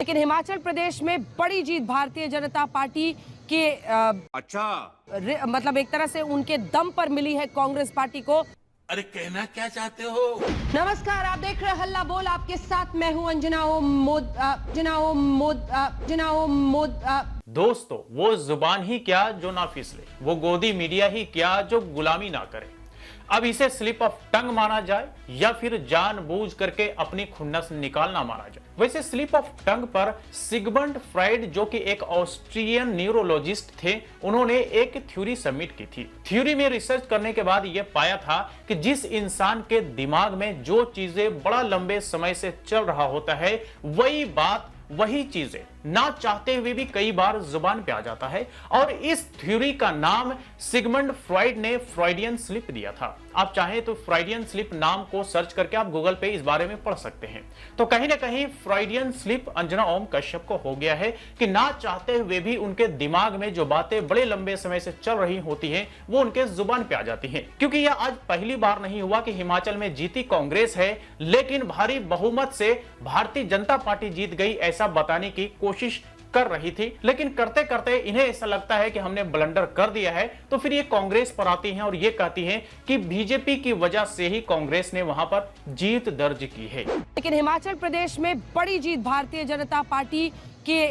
लेकिन हिमाचल प्रदेश में बड़ी जीत भारतीय जनता पार्टी के मतलब एक तरह से उनके दम पर मिली है कांग्रेस पार्टी को। अरे कहना क्या चाहते हो? नमस्कार, आप देख रहे हैं हल्ला बोल, आपके साथ मैं हूं अंजना ओम। दोस्तों, वो जुबान ही क्या जो ना फिसले, वो गोदी मीडिया ही क्या जो गुलामी ना करे। अब इसे स्लिप ऑफ टंग माना जाए या फिर जानबूझ करके अपनी खुन्नस निकालना माना जाए। वैसे स्लिप ऑफ टंग पर सिगमंड फ्राइड, जो कि एक ऑस्ट्रियन न्यूरोलॉजिस्ट थे, उन्होंने एक थ्योरी सबमिट की थी। थ्योरी में रिसर्च करने के बाद यह पाया था कि जिस इंसान के दिमाग में जो चीजें बड़ा लंबे समय से चल रहा होता है, वही बात वही चीजें ना चाहते हुए भी कई बार जुबान पे आ जाता है। और इस थ्योरी का नाम सिगमंड फ्राइड ने फ्राइडियन स्लिप दिया था। आप चाहें तो फ्राइडियन स्लिप नाम को सर्च करके आप गूगल पे इस बारे में पढ़ सकते हैं। तो कहीं ना कहीं फ्राइडियन स्लिप अंजना ओम कश्यप को हो गया है कि ना चाहते हुए भी उनके दिमाग में जो बातें बड़े लंबे समय से चल रही होती हैं, वो उनके जुबान पे आ जाती हैं। क्योंकि यह आज पहली बार नहीं हुआ कि हिमाचल में जीती कांग्रेस है, लेकिन भारी बहुमत से भारतीय जनता पार्टी जीत गई, ऐसा बताने की कोशिश कर रही थी। लेकिन करते करते इन्हें ऐसा लगता है कि हमने ब्लंडर कर दिया है, तो फिर ये कांग्रेस पर आती हैं और ये कहती हैं कि बीजेपी की वजह से ही कांग्रेस ने वहां पर जीत दर्ज की है। लेकिन हिमाचल प्रदेश में बड़ी जीत भारतीय जनता पार्टी के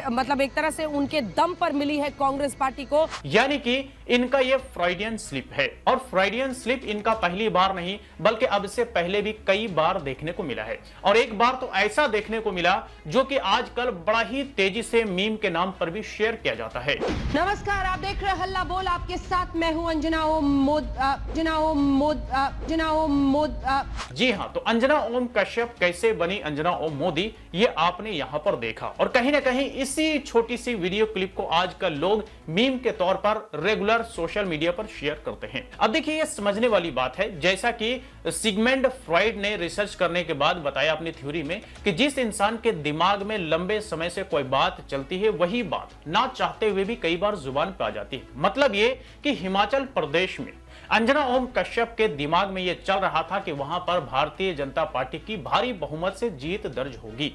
मतलब एक तरह से उनके दम पर मिली है कांग्रेस पार्टी को। यानी कि इनका ये फ्राइडियन स्लिप है, और फ्राइडियन स्लिप इनका पहली बार नहीं बल्कि अब से पहले भी कई बार देखने को मिला है। और एक बार तो ऐसा देखने को मिला जो कि आजकल बड़ा ही तेजी से मीम के नाम पर भी शेयर किया जाता है। नमस्कार, आप देख रहे हैं हल्ला बोल, आपके साथ मैं हूं अंजना ओम। जी हाँ, तो अंजना ओम कश्यप कैसे बनी अंजना ओम मोदी, ये आपने यहां पर देखा। और कहीं ना कहीं इसी छोटी सी वीडियो क्लिप को आजकल लोग मीम के तौर पर रेगुलर सोशल मीडिया पर शेयर करते हैं। अब देखिए, ये समझने वाली बात है, जैसा कि सिगमंड फ्राइड ने रिसर्च करने के बाद बताया अपनी थ्योरी में कि जिस इंसान के दिमाग में लंबे समय से कोई बात चलती है, वही बात ना चाहते हुए भी कई बार जुबान पर आ जाती है। मतलब ये कि हिमाचल प्रदेश में अंजना ओम कश्यप के दिमाग में यह चल रहा था कि वहां पर भारतीय जनता पार्टी की भारी बहुमत से जीत दर्ज होगी।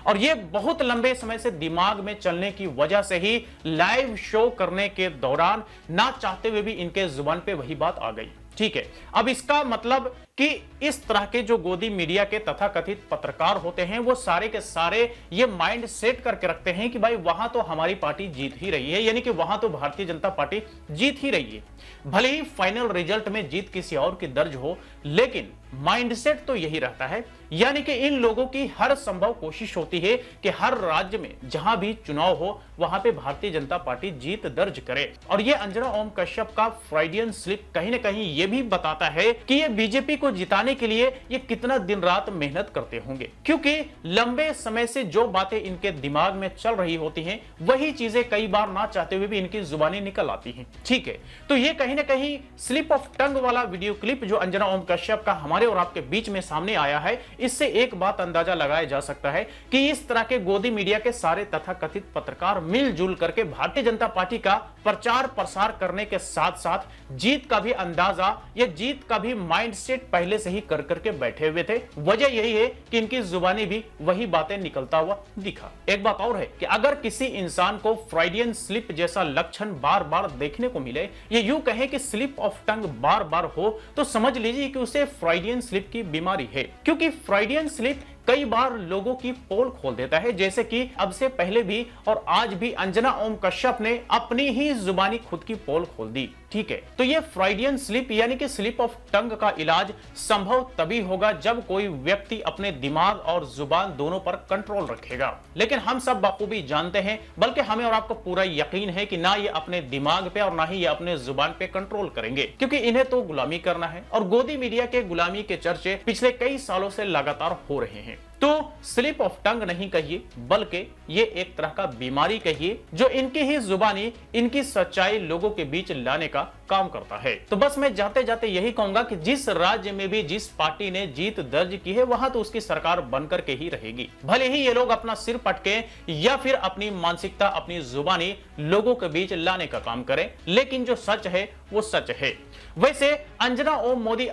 और यह बहुत लंबे समय से दिमाग में चलने की वजह से ही लाइव शो करने के दौरान ना चाहते हुए भी इनके जुबान पे वही बात आ गई। ठीक है, अब इसका मतलब कि इस तरह के जो गोदी मीडिया के तथाकथित पत्रकार होते हैं, वो सारे के सारे ये माइंड सेट करके रखते हैं कि भाई वहां तो हमारी पार्टी जीत ही रही है, यानी कि वहां तो भारतीय जनता पार्टी जीत ही रही है। भले ही फाइनल रिजल्ट में जीत किसी और की दर्ज हो, लेकिन माइंडसेट तो यही रहता है। यानी कि इन लोगों की हर संभव कोशिश होती है कि हर राज्य में जहां भी चुनाव हो, वहां पे भारतीय जनता पार्टी जीत दर्ज करे। और ये अंजना ओम कश्यप का फ्राइडियन स्लिप कहीं ना कहीं ये भी बताता है कि ये बीजेपी को जिताने के लिए ये कितना दिन रात मेहनत करते होंगे, क्योंकि लंबे समय से जो बातें इनके दिमाग में चल रही होती हैं, वही चीजें कई बार ना चाहते हुए भी इनकी जुबानी निकल आती हैं। ठीक है, तो ये कहीं ना कहीं स्लिप ऑफ टंग वाला वीडियो क्लिप जो अंजना ओम कश्यप का हमारे और आपके बीच में सामने आया है, इससे एक बात अंदाजा लगाया जा सकता है कि इस तरह के गोदी मीडिया के सारे तथाकथित पत्रकार मिलजुल करके भारतीय जनता पार्टी का प्रचार प्रसार करने के साथ साथ जीत का भी अंदाजा या जीत का भी माइंडसेट पहले से ही कर करके बैठे हुए थे। वजह यही है कि इनकी जुबानी भी वही बातें निकलता हुआ दिखा। एक बात और है कि अगर किसी इंसान को फ्राइडियन स्लिप जैसा लक्षण बार बार देखने को मिले, ये यूं कहे कि स्लिप ऑफ टंग बार बार हो, तो समझ लीजिए कि उसे फ्राइडियन स्लिप की बीमारी है। क्योंकि फ्राइडियन स्लिप कई बार लोगों की पोल खोल देता है, जैसे कि अब से पहले भी और आज भी अंजना ओम कश्यप ने अपनी ही जुबानी खुद की पोल खोल दी। ठीक है, तो ये फ्राइडियन स्लिप यानी कि स्लिप ऑफ टंग का इलाज संभव तभी होगा जब कोई व्यक्ति अपने दिमाग और जुबान दोनों पर कंट्रोल रखेगा। लेकिन हम सब बखूबी जानते हैं, बल्कि हमें और आपको पूरा यकीन है कि ना ये अपने दिमाग पे और ना ही ये अपने जुबान पे कंट्रोल करेंगे, क्योंकि इन्हें तो गुलामी करना है। और गोदी मीडिया के गुलामी के चर्चे पिछले कई सालों से लगातार हो रहे हैं। तो स्लिप ऑफ टंग नहीं कहिए, बल्कि ये एक तरह का बीमारी कहिए, जो इनकी ही जुबानी इनकी सच्चाई लोगों के बीच लाने का काम करता है। तो बस मैं जाते जाते यही कहूंगा कि जिस राज्य में भी जिस पार्टी ने जीत दर्ज की है, वहां तो उसकी सरकार बनकर के ही रहेगी। भले ही ये लोग अपना सिर पटके या फिर अपनी मानसिकता, अपनी जुबानी लोगों के बीच लाने का काम करें, लेकिन जो सच है वो सच है। वैसे अंजना ओम मोदी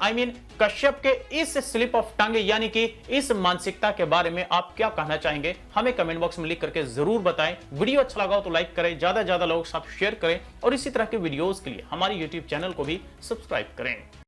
कश्यप के इस स्लिप ऑफ टंग यानी कि इस मानसिकता के बारे में आप क्या कहना चाहेंगे, हमें कमेंट बॉक्स में लिख करके जरूर बताएं। वीडियो अच्छा लगा हो तो लाइक करें, ज्यादा से ज्यादा लोगों के साथ शेयर करें और इसी तरह के वीडियोस के लिए हमारे YouTube चैनल को भी सब्सक्राइब करें।